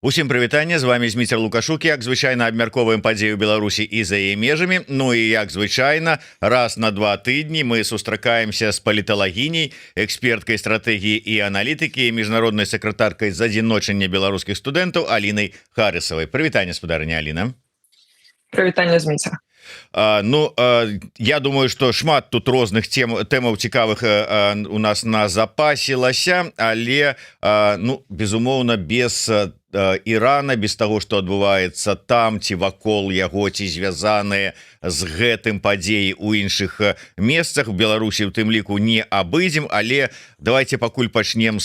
Усім прывітанне, з вами Зміцер Лукашук. Як звычайна абмярковаем падзею Беларусі і за яе межамі. Ну і як звычайна, раз на 2 тыдні мы сустракаемся з паліталагіняй, эксперткай стратэгіі і аналітыкі, міжнароднай сакратаркай з адзіночання беларускіх студэнтаў Алінай Харысавай. Прывітанне, спадарня Аліна. Прывітанне, Зміцер. Я думаю, что шмат тут розных тэмаў цікавых у нас назапасілася, але безумоўна без Ірана, без таго, што адбываецца там ці вакол яго, ці звязаныя з гэтым падзеі ў іншых месцах. У Беларусі у тым ліку не абыдзем, але давайте пакуль пачнем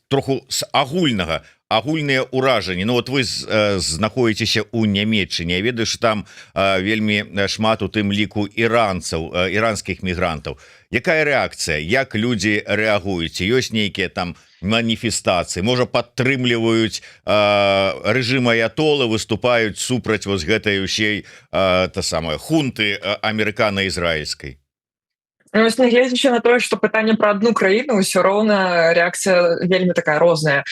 троху з агульныя ўражанні. Ну вот вы знаходзіцеся ў Нямецчыне, я ведаю, што там вельмі шмат у тым ліку іранскіх мігрантаў. Якая рэакцыя, як людзі рэагуюць? Ёсць нейкія там маніфестацыі, можа падтрымліваюць рэжым аятолы, выступаюць супраць вось гэтай усей хунты амерыкана-ізраільскай? Нягледзячы на тое, што пытанне пра адну краіну, ўсё роўна рэакцыя вельмі такая розная.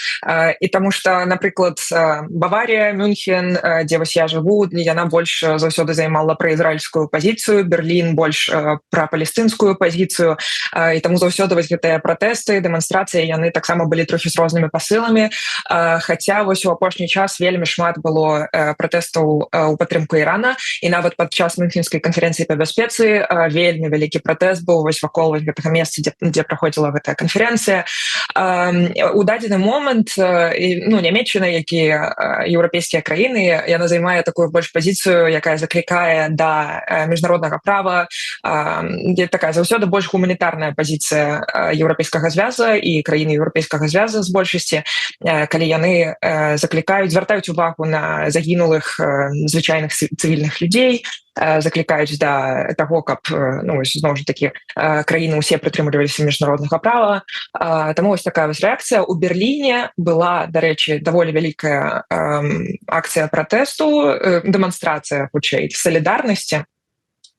І таму што, напрыклад, Баварія, Мюнхен, дзе вось я жыву, яна больш заўсёды займала пра ізраільскую пазіцыю, Берлін больш пра палестынскую пазіцыю, і таму заўсёды вось гэтыя пратэсты, дэманстрацыі, яны таксама былі трохі з рознымі пасыламі. Хаця вось у апошні час вельмі шмат было пратэстаў у падтрымку Ірана, і нават падчас Мюнхенскай канферэнцыі па бяспецы вельмі вялікі пратэст быў вось вакол гэтага месца, дзе праходзіла гэтая канферэнцыя. У дадзены момант Нямецчына, як і еўрапейскія краіны, яна займае такую больш пазіцыю, якая заклікае да міжнароднага права, такая заўсёды больш гуманітарная пазіцыя еўрапейскага звяза і краіны еўрапейскага звяза з большасці, калі яны заклікаюць, звяртаюць увагу на загінулых звычайных цывільных людзей, заклікаюць да таго, каб зноў ж такі краіны ўсе прытрымліваліся міжнароднага права. Таму вось такая вось рэакцыя. У Берліне была, дарэчы, даволі вялікая акцыя пратэсту, дэманстрацыя, хутчэй, салідарнасці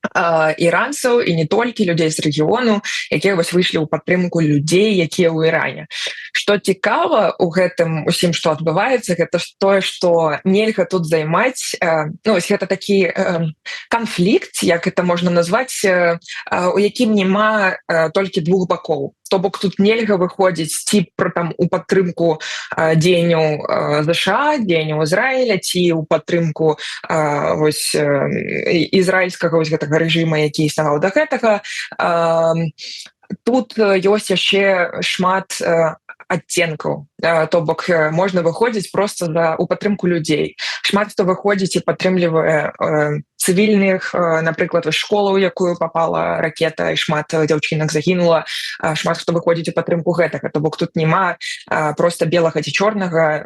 іранцаў і не толькі людзей з рэгіёну, якія вось выйшлі ў падтрымку людзей, якія ў Іране. Што цікава ў гэтым усім, што адбываецца, гэта тое, што нельга тут займаць, гэта такі канфлікт, як гэта можна назваць, у якім няма толькі двух бакоў. То бок тут нельга выходзіць ці у падтрымку дзеянняў ЗША, дзеянняў Ізраіля, ці ў падтрымку ізраільскага гэтага рэжыма, які існаваў да гэтага. Тут ёсць яшчэ шмат адценкаў, то бок можна выходзіць проста у падтрымку людзей. Шмат хто выходзіць і падтрымлівае цывільных, напрыклад, школу, у якую попала ракета, і шмат дзяўчынак загінула, шмат хто выходзіць у падтрымку гэтага. То бок тут няма проста белага ці чорнага,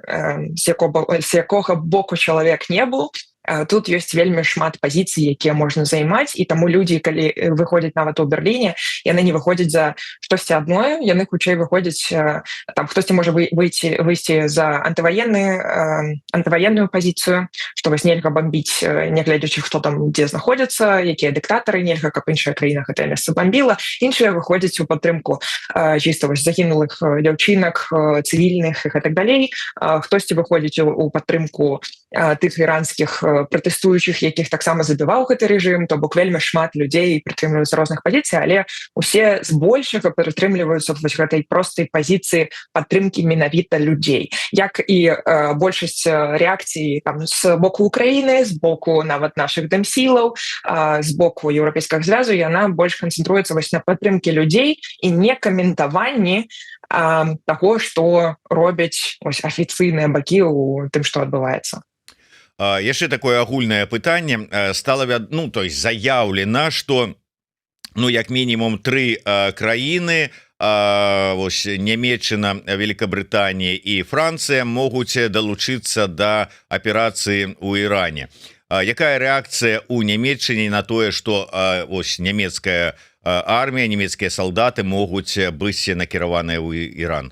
з якога боку чалавек не быў. Тут ёсць вельмі шмат пазіцый, якія можна займаць, і таму людзі, калі выходзяць нават у Берліне, яны не выходзяць за штосьці адное, яны хутчэй выходзяць, там хтосьці можа выйсці за антываенную пазіцыю, што вось нельга бамбіць, нягледзячы хто там дзе знаходзяцца, якія дыктатары, нельга, каб іншая краіна гэтае месца бамбіла. Іншыя выходзяць у падтрымку чыста вось загінулых дзяўчынак, цывільных і гэтак далей. Хтосьці выходзіць у падтрымку тых іранскіх пратэстуючых, якіх таксама забіваў гэты рэжым, то бок вельмі шмат людзей прытрымліваюцца розных пазіцый, але усе збольшага прытрымліваюцца вось гэтай простай пазіцыі падтрымкі менавіта людзей. Як і большасць рэакцый там з боку Украіны, з боку нават нашых дэмсілаў, з боку еўрапейскага звязу, яна больш канцэнтруецца вось на падтрымкі людзей і не каментаванні таго, што робяць афіцыйныя бакі ў тым, што адбываецца. Яшчэ такое агульнае пытанне. Стала заяўлена, што як мінімум 3 краіны, Нямецчына, Великабрытанія і Францыя, могуць далучыцца да аперацыі ў Іране. Якая рэакцыя ў Нямецчыне на тое, што нямецкая армія, нямецкія салдаты могуць быць накіраваныя ў Іран?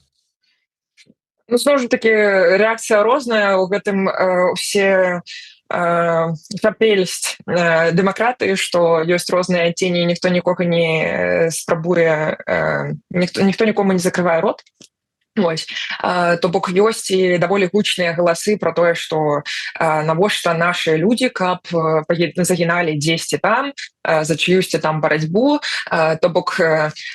Зноў ж такі рэакцыя розная, у гэтым усе запельсць дэмакраты, што ёсць розныя цені, ніхто нікога не спрабуе, ніхто нікому не закрывае рот. Вось. То бок ёсць і даволі гучныя галасы про тое, што навошта нашы людзі, каб загіналі дзесьці там за чыюсьці там барацьбу. То бок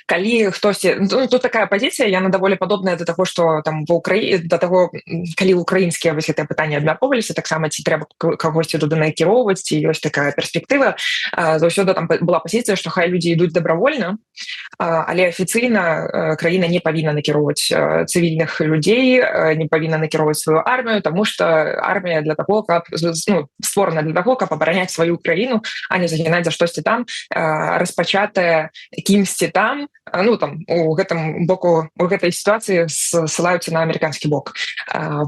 калі хтосьці, тут такая пазіцыя, яна даволі падобная да таго, што там ва Ўкраіне, да таго, калі украінскія вось гэтыя пытанні абмяркоўваліся, таксама ці трэба кагосьці туды накіроўваць, ці ёсць такая перспектыва. Заўсёды там была пазіцыя, што хай людзі ідуць добравольна, але афіцыйна краіна не павінна накіроўваць цивільных людзей, не павінна накіроўваць сваю армію, тому што армія для таго, каб створана для таго, каб абараняць сваю краіну, а не загінаць за штосьці там, распачатае кімсьці там, там у гэтым боку, у гэтай сітуацыі ссылаюцца на амерыканскі бок.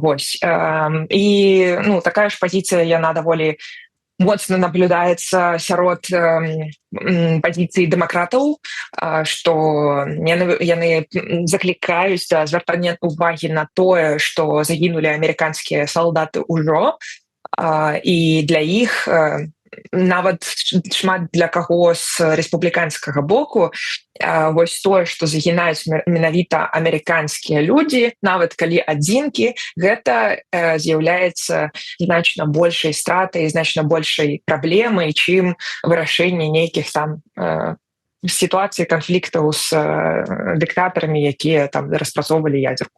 Вось. І такая ж пазіцыя, яна даволі моцна наблюдаецца сярод пазіцыі дэмакратаў, што яны заклікаюць да звяртання ўвагі на тое, што загінулі амерыканскія салдаты ўжо, і для іх нават шмат для каго з рэспубліканскага боку вось тое, што загінаюць менавіта амерыканскія людзі, нават калі адзінкі, гэта з'яўляецца значна большай стратай, значна большай праблемай, чым вырашэнне нейкіх там сітуацый, канфліктаў з дыктатарамі, якія там распрацоўвалі ядзерку.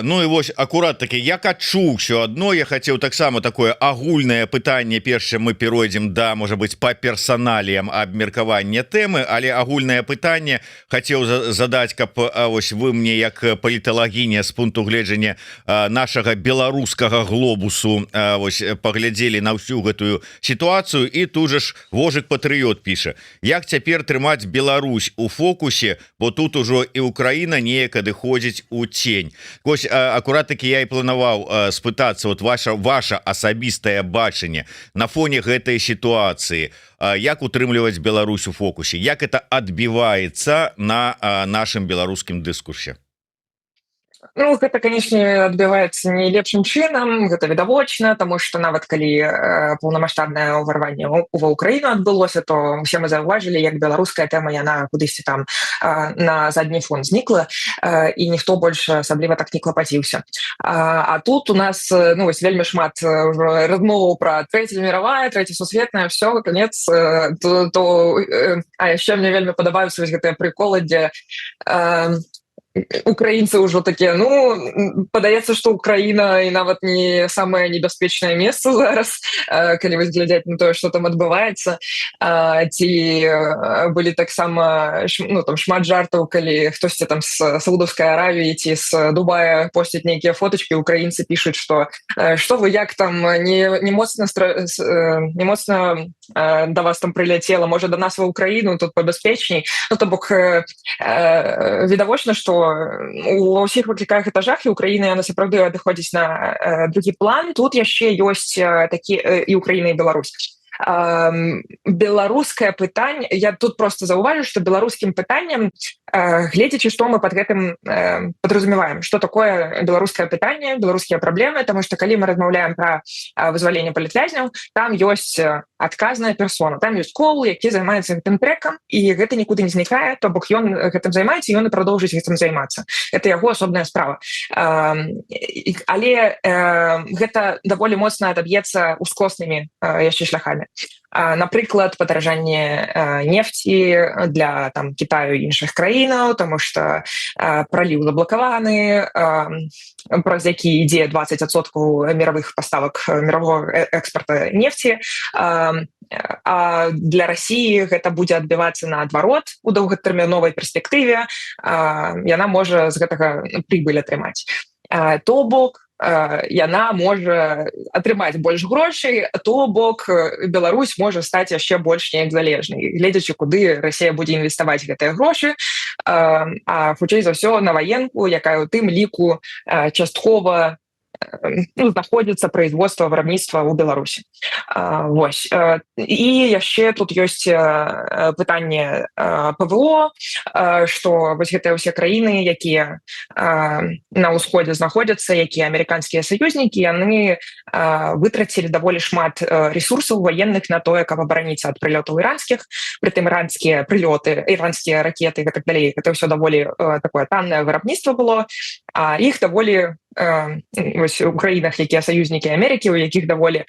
Ну і вось акурат такі, як адчуў ўсё адно, я хацеў таксама такое агульнае пытанне, перш чым мы перайдзем да, можа быць, па персаналіям абмеркавання тэмы, але агульнае пытанне хацеў задаць, каб вось вы мне як паліталагіня з пункту гледжання нашага беларускага глобусу вось паглядзелі на ўсю гэтую сітуацыю, і тут жа ж Вожык Патрыёт піша: як цяпер трымаць Беларусь у фокусе, бо тут ужо і Украіна неяк адыходзіць у цень. Вось акурат такі я і планаваў спытацца, вот ваша асабістае бачанне на фоне гэтай сітуацыі, як утрымліваць Беларусь у фокусе, як это адбіваецца на нашым беларускім дыскурсе? Гэта, канешне, адбіваецца не лепшым чынам, гэта відавочна, таму што нават калі паўнамаштабнае ўварванне ва Ўкраіну адбылося, то усе мы заўважылі, як беларуская тэма, яна кудысьці там на задні фон знікла, і ніхто больш асабліва так не клапаціўся. А тут у нас вельмі шмат размоваў пра Трэцяя міровая, Трэцяя сусветная, все, конец. А яшчэ мне вельмі падабаюцца вось гэтыя прыколы, дзе украінцы ўжо такія, падаецца, што Украіна і нават не самае небяспечнае месца зараз, калі вось глядзяць на тое, што там адбываецца. Ці былі таксама там шмат жартаў, калі хтосьці там з Саудаўскай Аравіі ці з Дубая посцяць нейкія фотачкі, украінцы пішуць, што вы як там не моцна да вас там прыляцела, можа да нас ва Ўкраіну тут пабяспечней. То бок відавочна, што ва ўсіх выкліканых этажах і Украіна яна сапраўды адыходзіць на другі план. Тут яшчэ ёсць такі і Украіна, і Беларусь. Беларускае пытанне, я тут просто заўважу, што беларускім пытанням, гледзячы, што мы пад гэтым падразумеваем, што такое беларускае пытанне, беларускія праблемы, таму што калі мы размаўляем пра вызваленне палітвязняў, там ёсць адказная персона, там ёсць кол, які займаецца гэтым трэкам, і гэта нікуды не знікае, то бок ён гэтым займаецца, і ён і прадоўжыць гэтым займацца. Это яго асобная справа. Але гэта даволі моцна адаб'ецца ускоснымі яшчэ шляхамі. Напрыклад, падаражанне нефці для там Китаю і іншых краінаў, тому што праліў заблакаваны, праз які ідзе 20% мировых паставак мирового экспорта нефці. А для России гэта будзе адбівацца наадварот у доўгатэрміновай перспектыве, яна можа з гэтага прыбыль атрымаць. То бок яна можа атрымаць больш грошай, то бок Беларусь можа стаць яшчэ больш неяк залежнай, гледзячы, куды Расія будзе інвеставаць гэтыя грошы, а хутчэй за ўсё на ваенку, якая ў тым ліку часткова ну, знаходзіцца производства вырабніцтва ў Беларусі. Вось. І яшчэ тут ёсць пытанне ПВО, што вось гэтыя ўсе краіны, якія на ўсходзе знаходзяцца, якія амерыканскія саюзнікі, яны вытрацілі даволі шмат ресурсаў военных на тое, каб абараніцца ад прылётаў іранскіх. Прытым іранскія прылёты, іранскія ракеты і так далей, гэта ўсё даволі такое таннае вырабніцтва было, а іх даволі вось у краінах, якія саюзнікі Амерыкі, у якіх даволі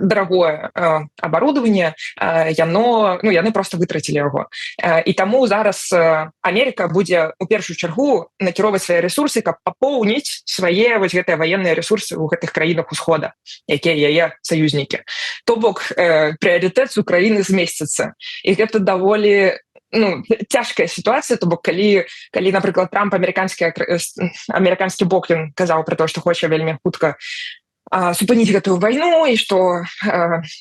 дарагое аборудаванне, яны просто вытрацілі яго. І таму зараз Амерыка будзе у першую чаргу накіроўваць свае рэсурсы, каб папоўніць свае вось гэтыя ваенныя рэсурсы ў гэтых краінах усхода, якія яе саюзнікі. То бок прыярытэт з Украіны змесціцца. І гэта даволі цяжкая сітуацыя, то бок калі напрыклад Трамп амерыканскі бок ён казаў пра то, што хоча вельмі хутка супыніць гэтую вайну і што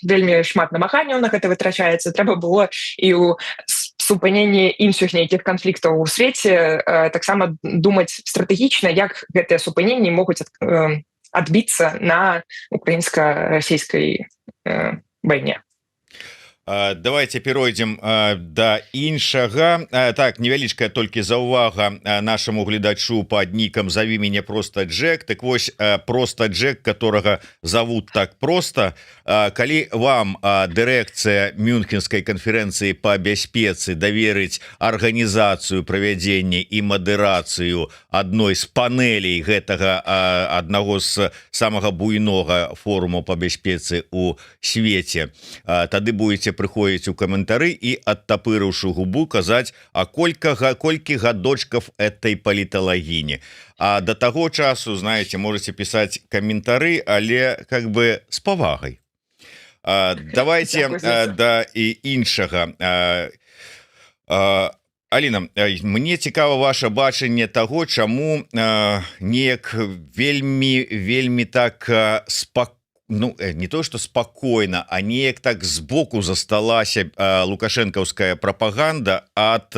вельмі шмат намаганняў на гэта вытрачаецца, трэба было і ў супыненні іншых нейкіх канфліктаў у свеце таксама думаць стратэгічна, як гэтыя супыненні могуць адбіцца на украінска-расійскай вайне. Давайте перайдзем да іншага. Так, невялічкая толькі заўвага нашаму гледачу пад нікам «Зови меня просто Джек». Так вось, просто Джек, которого зовут так просто. Калі вам дырэкцыя Мюнхенскай канферэнцыі па бяспецы даверыць арганізацыю, правядзення і мадэрацыю адной з панелей гэтага аднаго з самага буйнога форуму па бяспецы ў свеце, тады будете прыходзіць у каментары і, адтапырыўшы губу, казаць, а колькі гадочков этой паліталагіні. А до таго часу, знаете, можете пісаць каментары, але как бы з павагай. Давайте да іншага. Аліна, мне цікава ваше бачанне таго, чаму неяк вельмі так спакойна, не то что спокойно, а неяк так сбоку засталася лукашэнкаўская прапаганда ад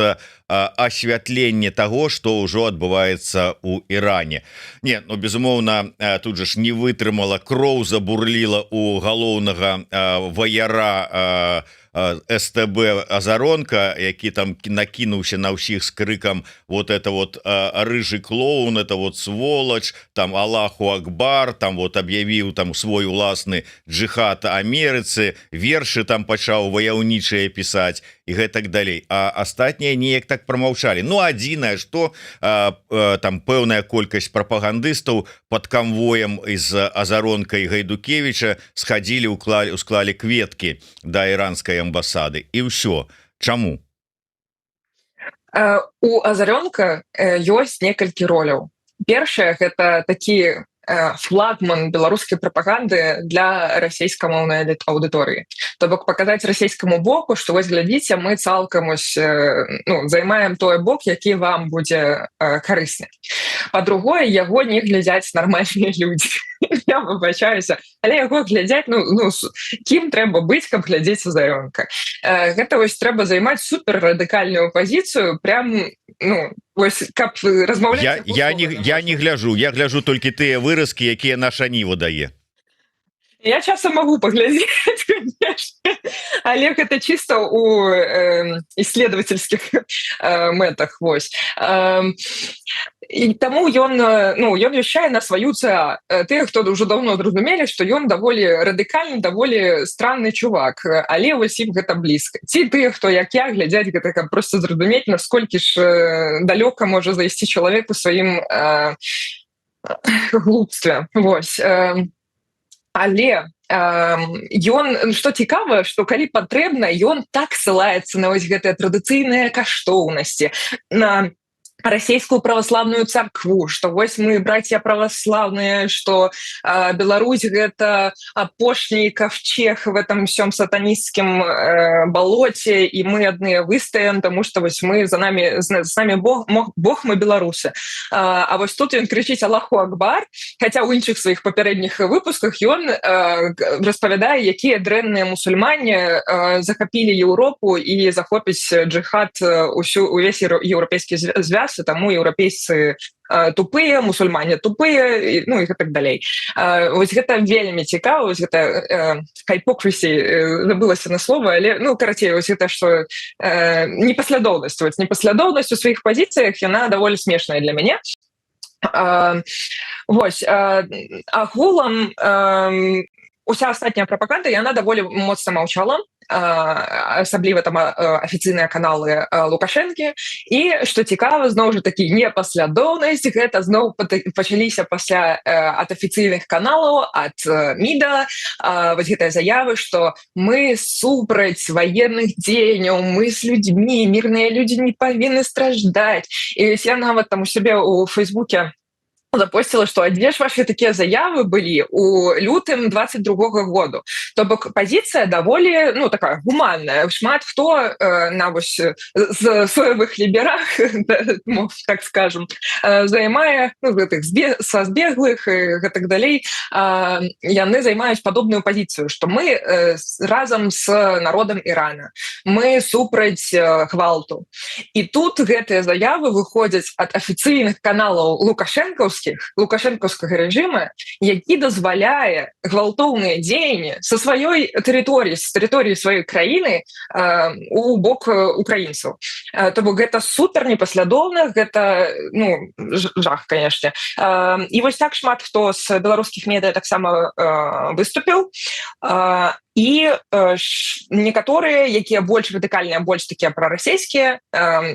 асвятлення того, что ўжо адбываецца у Іране. Не, безумоўна, тут же ж не вытрымала, кроў забурліла у галоўнага ваяра СТБ Азаронка, які там накінуўся на ўсіх з крыкам вот это вот рыжий клоун, это вот сволочь, там Аллаху Акбар, там вот аб'явіў там свой уласны джихад Амерыцы, вершы там пачаў ваяўнічыя пісаць і гэтак далей. А астатнія неяк так прамаўчалі. Адзінае, што там пэўная колькасць прапагандыстаў под канвоем з Азаронка і Гайдукевіча схадзілі, усклалі кветкі да іранскай амбасады. І ўсё. Чаму? У Азарёнка ёсць некалькі роляў. Першае, гэта такі флагман беларускай прапаганды для расійскамоўнай аўдыторыі. То бок паказаць расійскаму боку, што вось глядзіце, мы цалкам займаем той бок, які вам будзе карысны. Па-другое, яго не глядзяць нармальныя людзі. Я выбачаюся, але яго глядзяць, кім трэба быць, каб глядзець Азарёнка. Гэта вось трэба займаць суперрадыкальную пазіцыю, прям, вось, каб размаўляць... Я не гляджу, я гляджу толькі тыя выразкі, якія наша Ніва дае. Я часам могу паглядзець, конечно, але гэта чисто у исследовательских мэтах, вось. І таму ён вяшчае на сваю ЦА. Тыя, хто ўжо даўно зразумелі, што ён даволі радыкальны, даволі странны чувак, але вось ім гэта блізка. Ці тыя, хто, як я, глядзяць гэта, каб проста зразумець, насколькі ж далёка можа зайсці чалавек у сваім глупстве. Вось. Але ён, што цікава, што калі патрэбна, ён так ссылаецца на вось гэтыя традыцыйныя каштоўнасці, на расійскую праваславную царкву, што вось мы брацья праваслаўныя, што Беларусь гэта апошні кавчег в этом всем сатанісцкім балоце, і мы адныя выстаем, тому што вось мы з нами Бог, мы беларусы. А вось тут ён крычыць Аллаху Акбар, хаця ў іншых сваіх папярэдніх выпусках ён распавядае, якія дрэнныя мусульмане захапілі Еўропу і захопіць джихад увесь еўрапейскі звяз, нас, і таму еўрапейцы тупыя, мусульмане тупыя, ну і так далей. Вось гэта вельмі цікава, вось гэта hypocrisy, забылася на слово, але, ну, карацей, вось гэта, што непаслядоўнасць, вось непаслядоўнасць у сваіх пазіцыях, яна даволі смешная для мяне. Вось, агулам, уся астатняя прапаганда, яна даволі моцна маўчала, асабліва там афіцыйныя каналы Лукашэнкі, і што цікава, зноў жа такі непаслядоўнасць, гэта зноў пачаліся пасля ад афіцыйных каналаў, ад МІДа, вось гэтыя заявы, што мы супраць ваенных дзеянняў, мы з людзьмі, мірныя людзі не павінны страждаць. І я нават там у сябе ў Фейсбуке запостила, што а дзе ж ваши такія заявы былі у лютым 22-го году. То бок пазіцыя даволі, ну, такая гуманная. Шмат хто на вось з соевых ліберах, так скажем, займае, ну, гэтых са збеглых і гэтак далей, яны займаюць падобную пазіцыю, што мы разам з народам Ірана, мы супраць гвалту. І тут гэтыя заявы выходзяць ад афіцыйных каналаў лукашэнкаўскага рэжыма, які дазваляе гвалтоўныя дзеянні са сваёй тэрыторыі, з тэрыторыі сваёй краіны у бок украінцаў. То бок гэта супер непаслядоўна, гэта, ну, жах, канешне. І вось так шмат хто з беларускіх медыа таксама выступіў. І некаторыя, якія больш радыкальныя, больш такія прарасійскія,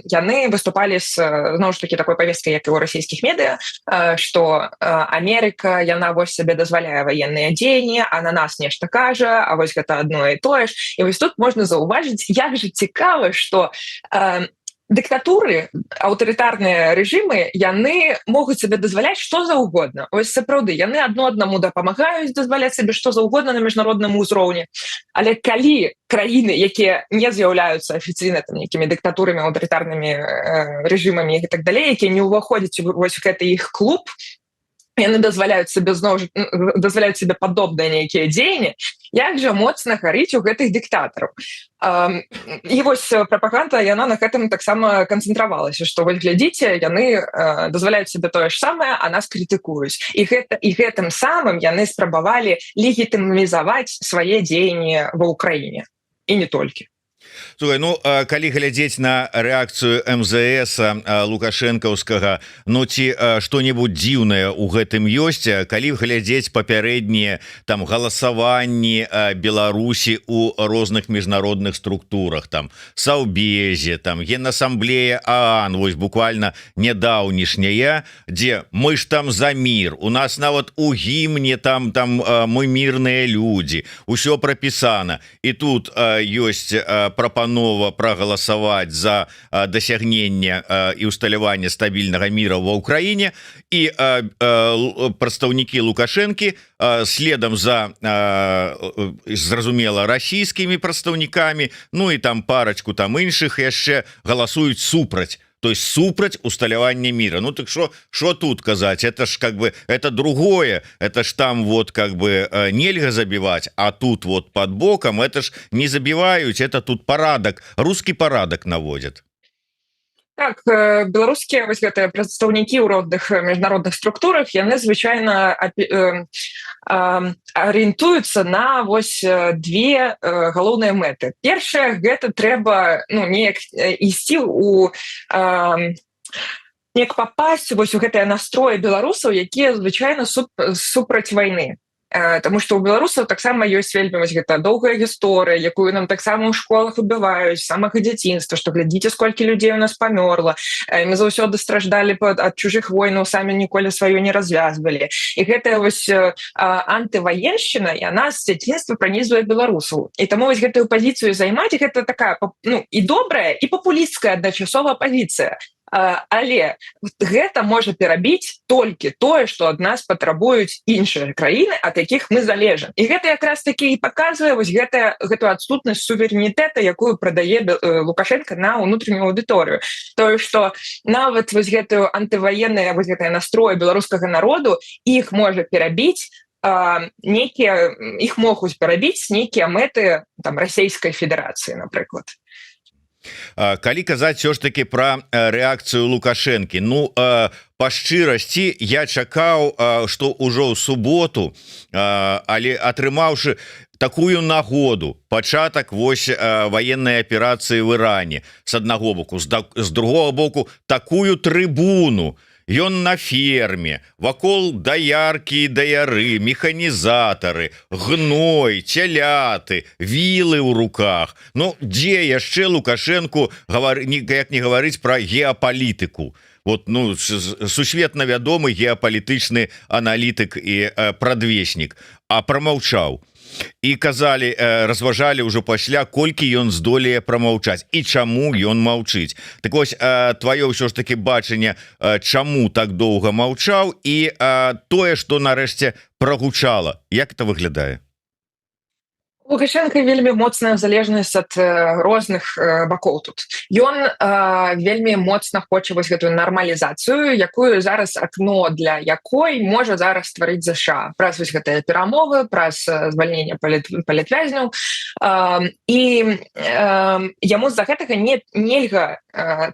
яны выступалі з, зноў ж такі, такой павесткай, як і ў расійскіх медыа, што Амерыка, яна вось сабе дазваляе ваенныя дзеянні, а на нас нешта кажа, а вось гэта адно і тое ж. І вось тут можна заўважыць, як жа цікава, што дыктатуры, аўтарытарныя рэжымы, яны могуць сабе дазваляць што заўгодна. Ось сапраўды, яны адно аднаму дапамагаюць дазваляць сабе што заўгодна на міжнародным узроўні. Але калі краіны, якія не з'яўляюцца афіцыйна там нейкімі дыктатурамі, аўтарытарнымі рэжымамі і так далей, якія не ўваходзяць вось у гэты іх клуб, яны дазваляюць сабе падобныя нейкія дзеянні, як жа моцна гарыць у гэтых дыктатараў. І вось прапаганда, яна на гэтым таксама канцэнтравалася, што вось глядзіце, яны дазваляюць сабе тое ж самае, а нас крытыкуюць. І гэтым самым яны спрабавалі легітымізаваць свае дзеянні ва ўкраіне. І не толькі. Слухай, ну, калі глядзець на рэакцыю МЗС лукашэнкаўскага, ну, ці што-небудзь дзіўнае ў гэтым ёсць, калі глядзець папярэднія там галасаванні Беларусі ў розных міжнародных структурах, там Саўбезе, там Генасамблея ААН, вось буквально нядаўнішняя, дзе мы ж там за мір, у нас нават у гімне там мы мірныя людзі, усё прапісана, і тут ёсць прапанова прагаласаваць за дасягненне і ўсталяванне стабільнага міра ва ўкраіне, і прадстаўнікі Лукашэнкі следам за, зразумела, расійскімі прадстаўнікамі, ну і там парачку там іншых яшчэ галасуюць супраць. То есть супраць усталявання мира. Ну так что тут казаць? Это ж как бы это другое. Это ж там вот как бы нельга забивать, а тут вот под боком это ж не забиваюць. Это тут парадак, русский парадак наводят. Так, беларускія вось гэтыя прадстаўнікі ў розных міжнародных структурах, яны звычайна арыентуюцца на вось две галоўныя мэты. Першае, гэта трэба, ну, неяк ісці у неяк папасць вось у гэтыя настроі беларусаў, якія звычайна супраць вайны. Таму што ў беларусаў таксама ёсць вельмі вось гэта доўгая гісторыя, якую нам таксама ў школах убіваюць з самага дзяцінства, што глядзіце, сколькі людзей у нас памёрла, мы заўсёды страждалі ад чужых войнаў, самі ніколі сваё не развязвалі. І гэтая вось антываеншчына, яна з дзяцінства пранізвае беларусаў. І таму вось гэтую пазіцыю займаць, гэта такая, ну, і добрая, і папулісцкая адначасова пазіцыя. Але гэта можа перабіць толькі тое, што ад нас патрабуюць іншыя краіны, ад якіх мы залежым. І гэта якраз такі і паказвае вось гэтую адсутнасць суверэнітэта, якую прадае Лукашенко на ўнутраную аўдыторыю. Тое, што нават вось гэтую антываенныя вось гэтыя настроі беларускага народу, іх можа перабіць іх могуць перабіць нейкія мэты там расійскай федэрацыі, напрыклад. Калі казаць все ж таки про рэакцыю Лукашэнкі, ну па шчырасці я чакаў, што ўжо ў суботу, але атрымаўшы такую нагоду, пачатак вось военной аперацыі в Іране с аднаго боку, з другого боку такую трыбуну, ён на ферме, вакол даяркі і даяры, механізатары, гной, цяляты, вілы ў руках. Ну, дзе яшчэ Лукашэнку як не гаварыць пра геапалітыку? Вот, ну, сусветна вядомы геапалітычны аналітык і прадвеснік, а прамаўчаў. І казалі, разважалі ўжо пасля, колькі ён здолее прамаўчаць і чаму ён маўчыць. Так вось, тваё ўсё ж таки бачанне, чаму так доўга маўчаў, і тое, што нарэшце прагучала, як это выглядае? Лукашенко вельмі моцная залежнасць ад розных бакоў тут. Ён вельмі моцна хоча вось гэтую нармалізацыю, якую зараз акно для якой можа зараз стварыць ЗША праз вось гэтыя перамовы, праз звальненне палітвязняў. І яму з-за гэтага нельга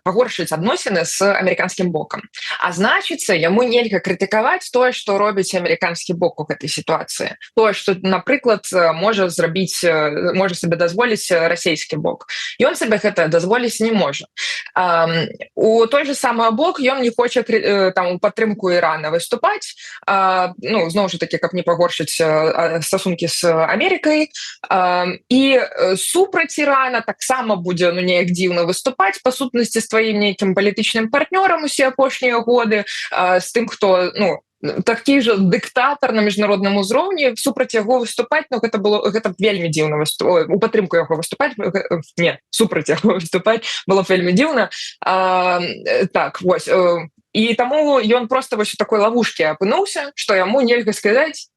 пагоршыць адносіны з амерыканскім бокам. А значыцца, яму нельга крытыкаваць тое, што робіць амерыканскі бок у гэтай сітуацыі. Тое, што, напрыклад, можа зрабіць, можа сабе дазволіць расійскі бок. Ён сабе гэта дазволіць не можа. У той же самы бок ён не хоча там у падтрымку Ірана выступаць, ну, зноў жа такі, каб не пагоршыць стасункі з Амерыкай, і супраць Ірана таксама будзе, ну, неяк дзіўна выступаць, па сутнасці з тваім нейкім палітычным партнёрам усе апошнія годы, з тым, хто, ну, такі ж дыктатар на міжнародным узроўні, супраць яго выступаць, ну, гэта вельмі дзіўна, у падтрымку яго выступаць, не, супраць яго выступаць было вельмі дзіўна. Так, вось. І таму ён проста вось у такой лавушкі апынуўся, што яму нельга сказаць,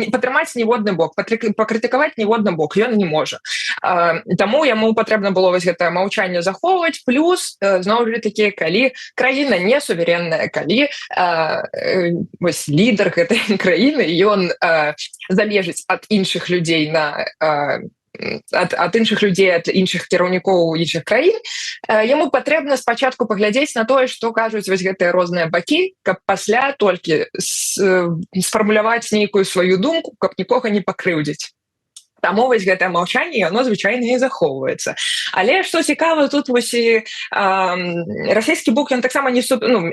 падтрымаць ніводны бок, пакрытыкаваць ніводны бок, ён не можа. Таму яму патрэбна было вось гэтае маўчанне захоўваць, плюс, зноў жа такі, калі краіна не суверенная, калі вось лідар гэтай краіны, ён залежыць ад іншых людзей ад іншых людзей, ад іншых кіраўнікоў іншых краін, яму патрэбна спачатку паглядзець на тое, што кажуць вось гэтыя розныя бакі, каб пасля толькі сфармуляваць нейкую сваю думку, каб нікога не пакрыўдзіць. Таму вось гэтае маўчанне, яно звычайна і захоўваецца. Але што цікава, тут вось і расійскі бок, ён таксама не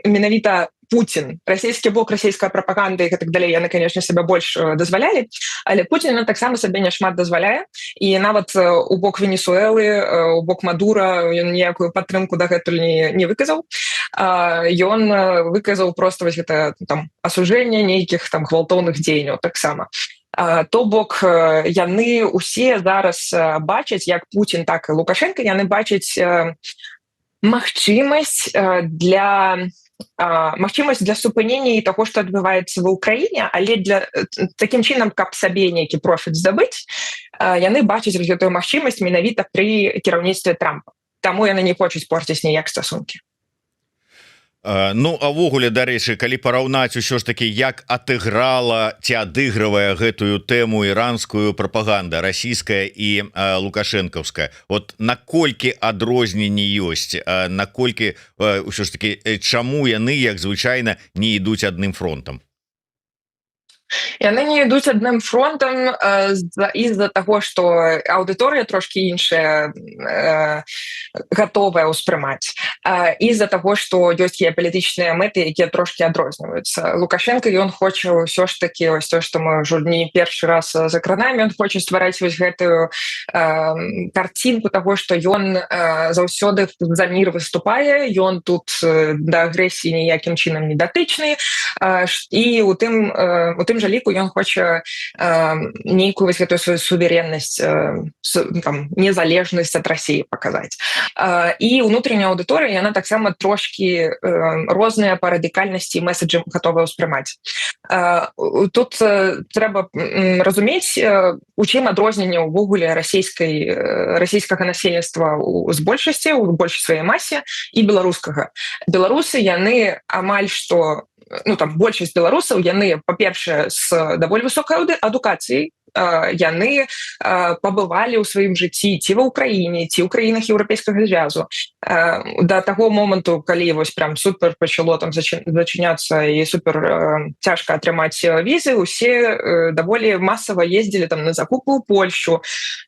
менавіта Путін, расійскі бок, расійская прапаганда і гэтак далей, яны, канешне, сабе больш дазвалялі, але Путін таксама сабе няшмат дазваляе, і нават у бок Венесуэлы, у бок Мадура ён ніякую падтрымку дагэтуль не выказаў. Ён выказаў проста вось гэта там асуджэнне нейкіх там гвалтоўных дзеянняў таксама. То бок яны усе зараз бачаць, як Путін, так і Лукашенко, яны бачаць магчымасць для супынення і таго, што адбываецца ва ўкраіне, але такім чынам, каб сабе нейкі профіт здабыць, яны бачаць гэтую магчымасць менавіта пры кіраўніцтве Трампа. Таму яны не хочуць порціць ніяк стасункі. Ну, а ввогуле, дарэчы, калі параўнаць усё ж такі, як адыграла ці адыгрывае гэтую тэму іранскую прапаганда, расійская і лукашэнкаўская, от наколькі адрозненні ёсць, наколькі ўсё ж такі, чаму яны, як звычайна, не ідуць адным фронтам? Яны не ідуць адным фронтам з-за таго, што аўдыторыя трошкі іншая гатовая ўспрымаць, і з-за таго, што ёсць геапалітычныя мэты, якія трошкі адрозніваюцца. Лукашенко, ён хоча ўсё ж такі, ось то, што мы ўжо не першы раз закранаем, ён хоча ствараць вось гэтую карцінку таго, што ён заўсёды за мір выступае, ён тут да агрэсіі ніякім чынам не датычны, і у тым жа ліку ён хоча нейкую вось гэтую сваю сувереннасць, незалежнасць ад Расіі паказаць. І ўнутраняя аўдыторыя, яна таксама трошкі розныя па радыкальнасці і мэсаджы гатовая ўспрымаць. Тут трэба разумець, у чым адрозненне ўвогуле расійскага насельніцтва з большасці, у большай сваёй масе, і беларускага. Беларусы, яны амаль што большасць беларусаў, яны, па-першае, з даволі высокай адукацыяй, яны пабывалі ў сваім жыцці ці ва ўкраіне ці ў краінах еўрапейскага звязу да таго моманту калі вось прям супер пачало там зачыняцца і супер цяжка атрымаць візы усе даволі масава ездзілі там на закупу ў Польшу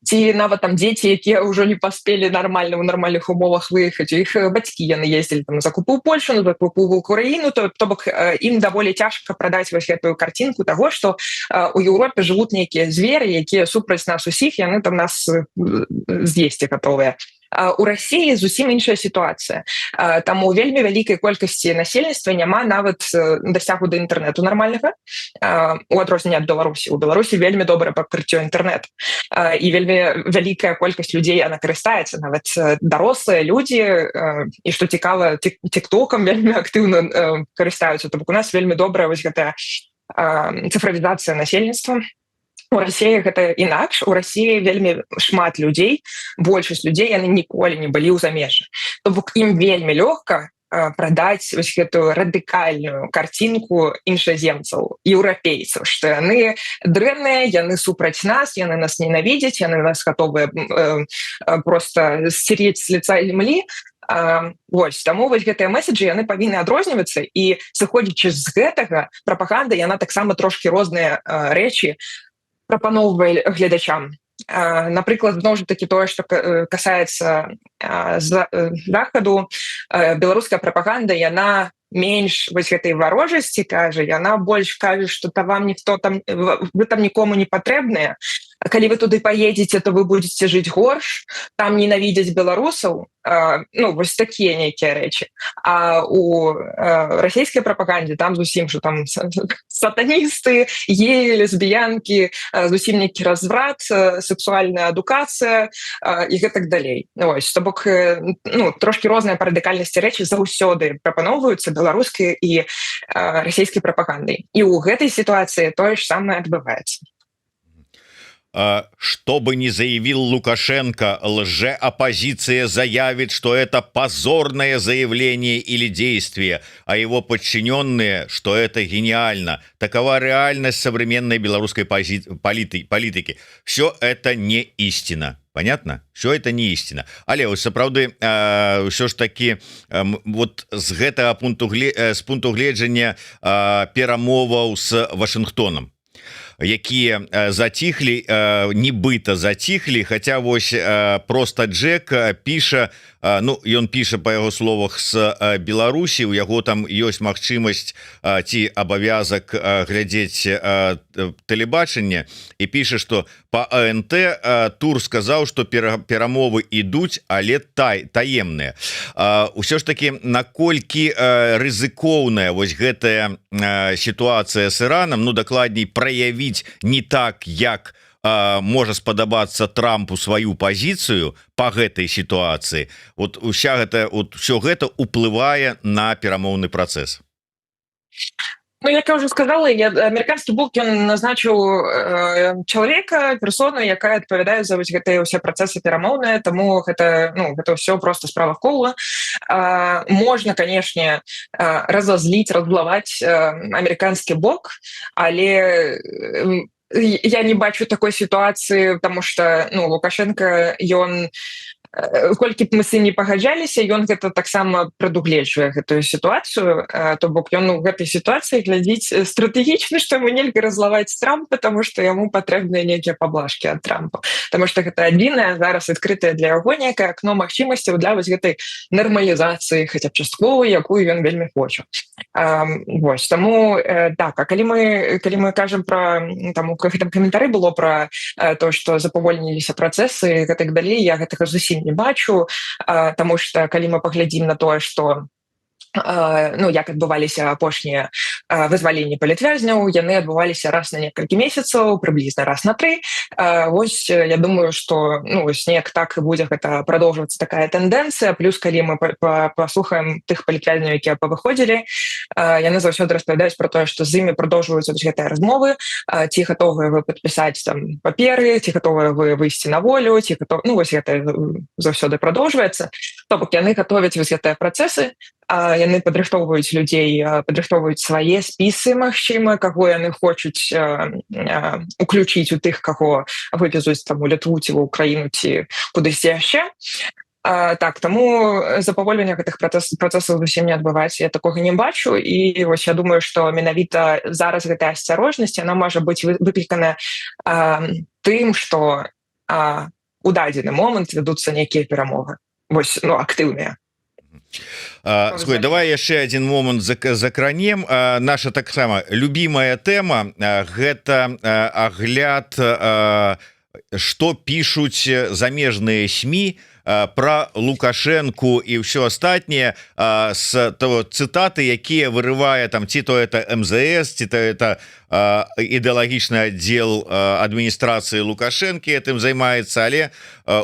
ці нават там дзеці якія ўжо не паспелі нармальна ў нармальных умовах выехаць іх бацькі яны ездзілі там на закупу ў Польшу на закупу в Украіну то бок ім даволі цяжка прадаць вось гэтую карцінку того что у Еўропе жывуць нейкія звері якія супраць нас усіх яны там нас з'есці гатовыя. У России зусім іншая сітуацыя. Таму вельмі вялікай колькасці насельніцтва няма нават дасягу да інтэрнэту нармальнага у адрозненне ад Беларусі. У Беларусі вельмі добрае пакрыццё інтэрнэту і вельмі вялікая колькасць людзей яна карыстаецца, нават дарослыя людзі і што цікава тиктокам вельмі актыўна карыстаюцца. То бок у нас вельмі добрая вось гэтая цифравізацыя насельніцтва. У России гэта інакш. У России вельмі шмат людзей, большасць людзей яны ніколі не былі ў замежжы. То бок ім вельмі лёгка прадаць вось гэтую радыкальную карцінку іншаземцаў, еўрапейцаў, што яны дрэнныя, яны супраць нас, яны нас ненавідзяць, яны нас гатовыя просто сцерець з лица зямлі. Вось, таму вось гэтыя месседжы яны павінны адрознівацца і сыходзячы з гэтага прапаганда яна таксама трошкі розныя рэчы прапаноўвае гледачам. Напрыклад, зноў жа такі тое, што касаецца захаду, беларуская прапаганда, яна менш вось гэтай варожасці кажа, яна больш кажа, што вам ніхто там, вы там нікому не патрэбныя, калі вы туды паедзеце, то вы будзеце жыць горш, там ненавідзяць беларусаў, ну, вось такія нейкія рэчы. А у расійскай прапагандзе там зусім, што там сатаністы, геі, лесбіянкі, зусім нейкі разврат, сексуальная адукацыя і гэтак далей. Вось, то бок, ну, трошкі розныя па радыкальнасці рэчы заўсёды прапаноўваюцца беларускай і расійскай прапагандай. І ў гэтай сітуацыі тое ж самае адбываецца. Что бы ни заявил Лукашенко, лжеоппозиция заявит, что это позорное заявление или действие, а его подчиненные, что это гениально. Такова реальность современной белорусской политики. Все это не истина. Понятно? Все это не истина. Але вось сапраўды ўсё ж таки вот з гэтага пункту гледжання перамоваў з Вашингтоном, якія заціхлі, нібыта заціхлі, хаця вось просто Джек піша, ну ён піша па яго словах з Беларусі, у яго там ёсць магчымасць ці абавязак глядзець тэлебачанне, і піша, што па АНТ Тур сказаў, што перамовы ідуць, але таемныя. Усё ж таки наколькі рызыкоўная вось гэтая сітуацыя з Іранам, ну дакладней праявіць не так, як можа спадабацца Трампу сваю пазіцыю по гэтай сітуацыі. Вот уся гэта, вот все гэта уплывае на перамоўны працэс. Ну, як я уже сказала, амерыканскі бок ён назначыў чалавека, персону, якая адпавядае за вось гэтыя ўсе працэсы перамоўныя, таму гэта, ну, гэта ўсё просто справа кола. Можна, канешне, разазліць, разблаваць амерыканскі бок, але я не бачу такой сітуацыі, потому что, ну, Лукашенко, ён колькі б мы с ім не пагаджаліся, ён гэта таксама прадугледжвае гэтую сітуацыю, то бок ён у гэтай сітуацыі глядзіць стратэгічна, што яму нельга разлаваць Трампа, потому што яму патрэбныя нейкія паблажкі ад Трампа. Таму што гэта адзінае зараз адкрытае для яго нейкае акно магчымасцяў для вось гэтай нармалізацыі, хаця б частковай, якую ён вельмі хоча. Вось, таму так, а калі мы кажам пра, там у гэтым каментары было пра то, што запавольніліся працэсы і гэтак далей, я гэтага зусім не бачу, таму што калі мы паглядзім на тое, што ну, як адбываліся апошнія вызваленні палітвязняў, яны адбываліся раз на некалькі месяцаў, прыблізна раз на 3. Вось, я думаю, што, ну, вось неяк так і будзе гэта прадоўжвацца такая тэндэнцыя, плюс калі мы паслухаем тых палітвязняў, якія павыходзілі, яны заўсёды распавядаюць пра тое, што з імі прадоўжваюцца гэтыя размовы, ці гатовыя вы падпісаць там паперы, ці гатовыя вы выйсці на волю, ці ну, вось гэта заўсёды прадоўжваецца. То бок яны гатовяць вось гэтыя працэсы, яны падрыхтоўваюць людзей, падрыхтоўваюць свае спісы, магчыма, каго яны хочуць уключыць у тых, каго вывезуць там у Літву ці ва Ўкраіну ці кудысьці яшчэ. Так, таму запавольвання гэтых працэсаў зусім не адбываецца, я такога не бачу, і вось я думаю, што менавіта зараз гэтая асцярожнасць, яна можа быць выклікана тым, што у дадзены момант вядуцца нейкія перамовы, вось, ну, актыўныя. Слухай, давай яшчэ один момант закранем. Наша таксама любимая тэма гэта агляд, што пішуць замежныя СМІ про Лукашенку і ўсё астатняе, з того цытаты, якія вырывае там ці то это МЗС, ці то это ідэалагічны аддзел адміністрацыі Лукашэнкі этым займаецца, але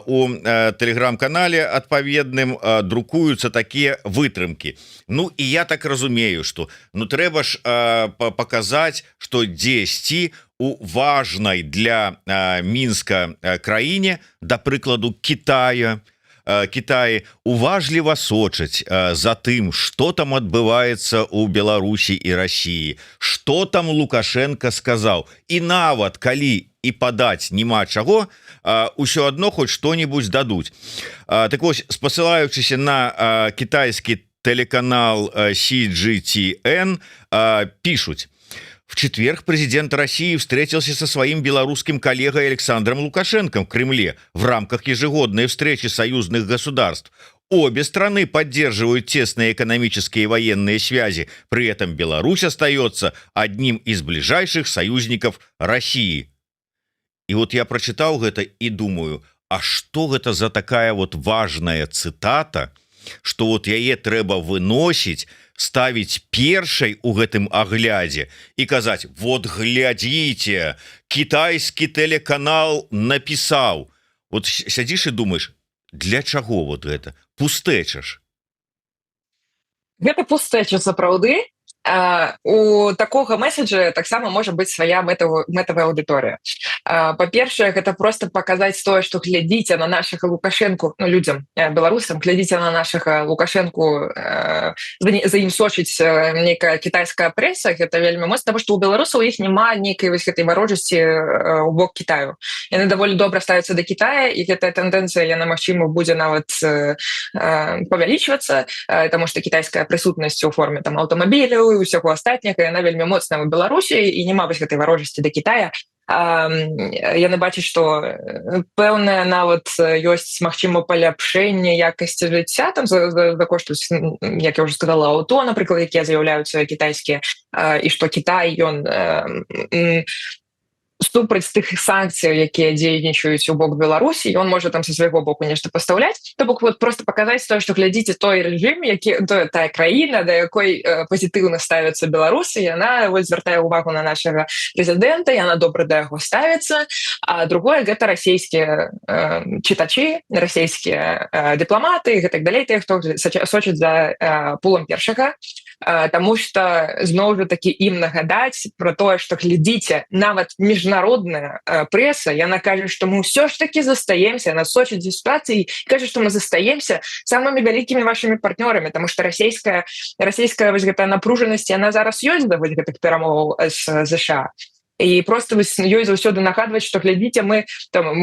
у тэлеграм-канале адпаведным друкуюцца такія вытрымкі. Ну і я так разумею, што ну трэба ж паказаць, што дзесьці у важнай для Мінска краіне, да прыкладу Китая, Китаі уважліва сочаць за тым, што там адбываецца ў Беларусі і Расіі, што там Лукашенко сказаў. І нават калі і падаць няма чаго, ўсё адно хоць што-небудзь дадуць. Так вось, спасылаючыся на кітайскі телеканал CGTN, пишут: в четверг президент России встретился со своим белорусским коллегой Александром Лукашенко в Кремле в рамках ежегодной встречи союзных государств. Обе страны поддерживают тесные экономические и военные связи. При этом Беларусь остается одним из ближайших союзников России. И вот я прочитал это и думаю, а что это за такая вот важная цитата, что вот яе трэба выносить, ставить першай у гэтым аглядзе и казать: вот глядите, китайский телеканал написал. Вот сядзіш и думаешь, для чаго вот это? Пустэча ж. Гэта пустэча сапраўды. У такога месседжа таксама можа быць свая мэтавая аўдыторыя. Па-першае, гэта просто паказаць тое, што глядзіце на нашага Лукашэнку, ну, людзям, беларусам, глядзіце на нашага Лукашэнку, за ім сочыць нейкая кітайская прэса, гэта вельмі моцна, таму што ў беларусаў іх няма нейкай вось гэтай варожасці ў бок Кітаю. Яны даволі добра ставяцца да Кітая, і гэтая тэндэнцыя, яна, магчыма, будзе нават павялічвацца, таму што кітайская прысутнасць у форме там аўтамабіляў, усяго астатняга, яна вельмі моцная ў Беларусі, і няма вось гэтай варожасці да Кітая. Яны бачаць, што пэўная нават ёсць, магчыма, паляпшэнне якасці жыцця там за кошт, як я ўжо сказала, аўто, напрыклад, якія з'яўляюцца кітайскія, і што Кітай, ён супраць тых санкцыяў, якія дзейнічаюць у бок Беларусі, ён можа там са свайго боку нешта пастаўляць. То бок вот просто паказаць тое, што глядзіце той рэжым, тая краіна, да якой пазітыўна ставяцца беларусы, яна вось звяртае ўвагу на нашага прэзідэнта, яна добра да яго ставіцца. А другое, гэта расійскія чытачы, расійскія дыпламаты і гэтак далей, тыя, хто сочыць за пулам першага. Таму што зноў жа такі ім нагадаць пра тое, што глядзіце, нават міжнародная прэса, яна кажа, што мы ўсё ж такі застаемся, яна сочыць за сітуацыяй, кажа, што мы застаемся самымі вялікімі вашымі партнёрамі, таму што расійская вось гэтая напружанасць, яна зараз ёсць да вось гэтых перамоваў з ЗША. І просто ёй заўсёды нагадваць, што глядзіце, мы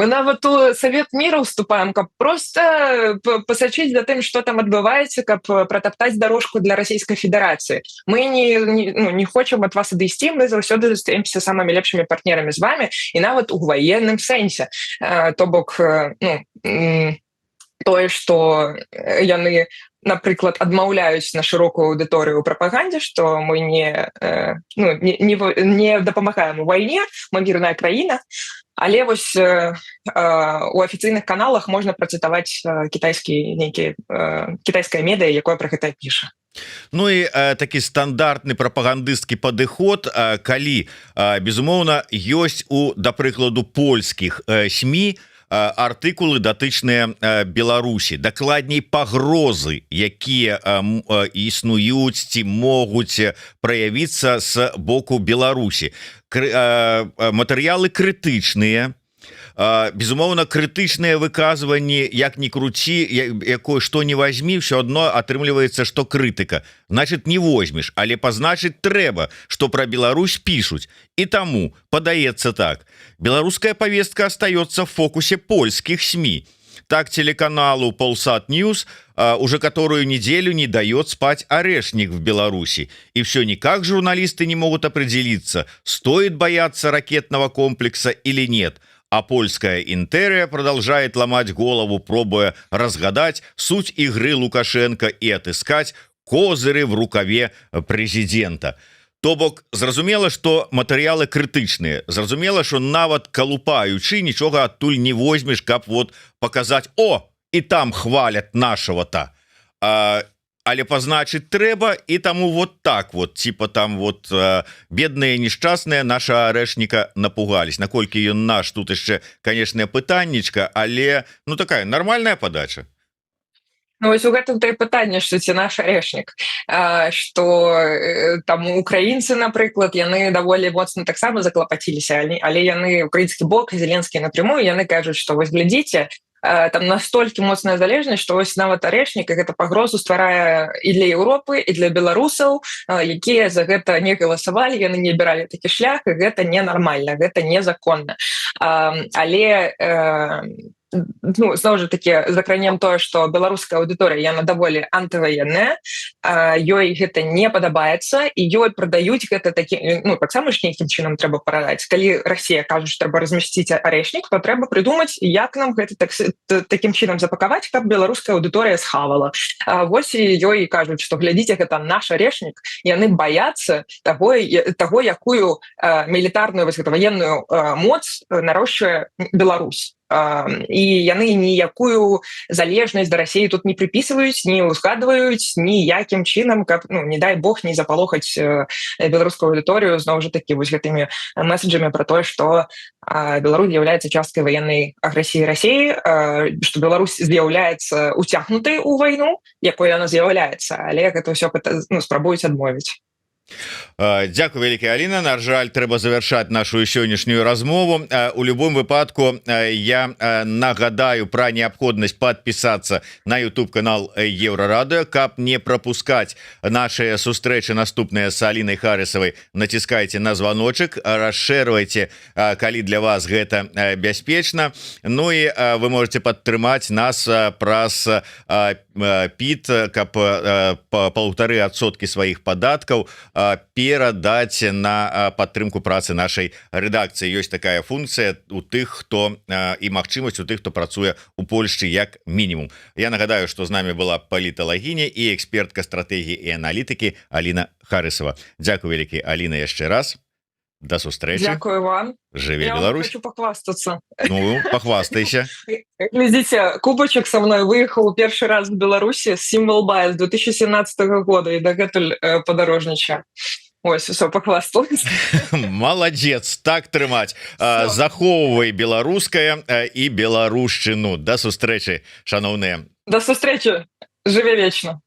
нават у Савет міра ўступаем, каб просто пасачыць за тым, што там адбываецца, каб пратаптаць дарожку для Расійскай Федэрацыі. Мы не хочам ад вас адысці, мы заўсёды застаемся самымі лепшымі партнерамі з вами, і нават у ваенным сэнсе. То бок, тое, што яны, напрыклад, адмаўляюць на шырокую аўдыторыю ў прапагандзе, што мы не дапамагаем у вайне, мы мірная краіна, але вось у афіцыйных каналах можна працытаваць кітайскае медыа, якое пра гэта піша. Ну і такі стандартны прапагандысцкі падыход, калі, безумоўна, ёсць да прыкладу польскіх СМІ артыкулы датычныя Беларусі, дакладней пагрозы, якія існуюць ці могуць праявіцца з боку Беларусі. Матэрыялы крытычныя, безумоўна крытычныя выказванні як ни круці якое што не возьми все одно атрымліваецца что крытыка значит не возьмешь але позначыць трэба что про Беларусь пишуць и тому падаецца так беларуская повестка остается в фокусе польских СМИ. Так телеканалу Polsat News уже которую неделю не дает спать орешник в Беларуси. И все никак журналисты не могут определиться, стоит бояться ракетного комплекса или нет. А польская Интерия продолжает ломать голову, пробуя разгадать суть игры Лукашенко и отыскать козыры в рукаве президента. То бок зразумела, што матэрыялы крытычныя. Зразумела, што нават калупаючы нічога адтуль не возьмеш, каб вот паказаць: о, і там хвалят нашего-то. Але пазначыць трэба, і таму вот так вот, типа там вот бедныя несчастныя наша арэшніка напугались. Наколькі ён наш, тут яшчэ, канешне, пытаннічка, але ну такая нармальная падача. Ну, вось у гэтым то і пытанне, што ці наш арэшнік, што там украінцы, напрыклад, яны даволі моцна таксама заклапаціліся, але яны украінскі бок, Зеленскі напрямую, яны кажуць, што вось глядзіце, там настолькі моцная залежнасць, што вось нават арэшнік гэта пагрозу стварае і для Еўропы, і для беларусаў, якія за гэта не галасавалі, яны не абіралі такі шлях, і гэта ненармальна, гэта незаконна. Але ну, зноў жа такі закранем тое, што беларуская аўдыторыя яна даволі антываенная, ёй гэта не падабаецца і ёй прадаюць гэта такі, ну, таксама ж нейкім чынам трэба парадаць. Калі Расія кажа, што трэба размясціць арэшнік, то трэба прыдумаць, як нам гэта такім чынам запакаваць, каб беларуская аўдыторыя схавала. Вось і ёй кажуць, што глядзіце, гэта наш арэшнік, яны баяцца таго, якую мілітарную, вось гэта ваенную моц нарошчвае Беларусь. І яны ніякую залежнасць да Расіі тут не прыпісваюць, не узгадваюць ніякім чынам, каб, ну, не дай Бог, не запалохаць беларускую аўдыторыю зноў жа такі вось гэтымі месседжамі пра тое, што Беларусь з'яўляецца часткай ваеннай агрэсіі Расіі, што Беларусь з'яўляецца уцягнутай у вайну, якой яна з'яўляецца, але гэта ўсё спрабуюць адмовіць. Дзякую вялікая, Аліна. На жаль, трэба завяршаць нашу сённяшнюю размову. У любым выпадку я нагадаю пра неабходнасць падпісацца на YouTube канал Еўрарадыё, каб не прапускаць нашыя сустрэчы наступныя з Алінай Харысавай. Націскайце на званочак, расшэрвайце, калі для вас гэта бяспечна. Ну і вы можете падтрымаць нас праз ПІТ, каб 1,5% сваіх падаткаў перадаць на падтрымку працы нашай рэдакцыі. Ёсць такая функцыя у тых, хто і магчымасць у тых, хто працуе у Польшчы як мінімум. Я нагадаю, што з намі была паліталагіня і экспертка стратэгіі і аналітыкі Аліна Харысава. Дзякую вялікі, Аліна, яшчэ раз. До сустрэчы. Дякую вам. Жыве Беларусь. Я хочу похвастаться. Ну, похвастайся. Глядите, кубочек со мной выехал первый раз в Беларуси с Symbol Buy с 2017 года и дагэтуль подорожничаю. Ой, все, похвасталась. Молодец, так трымаць. Захоўвай беларускае і беларушчыну. До сустрэчы, шановныя. До сустрэчы. Жыве вечно.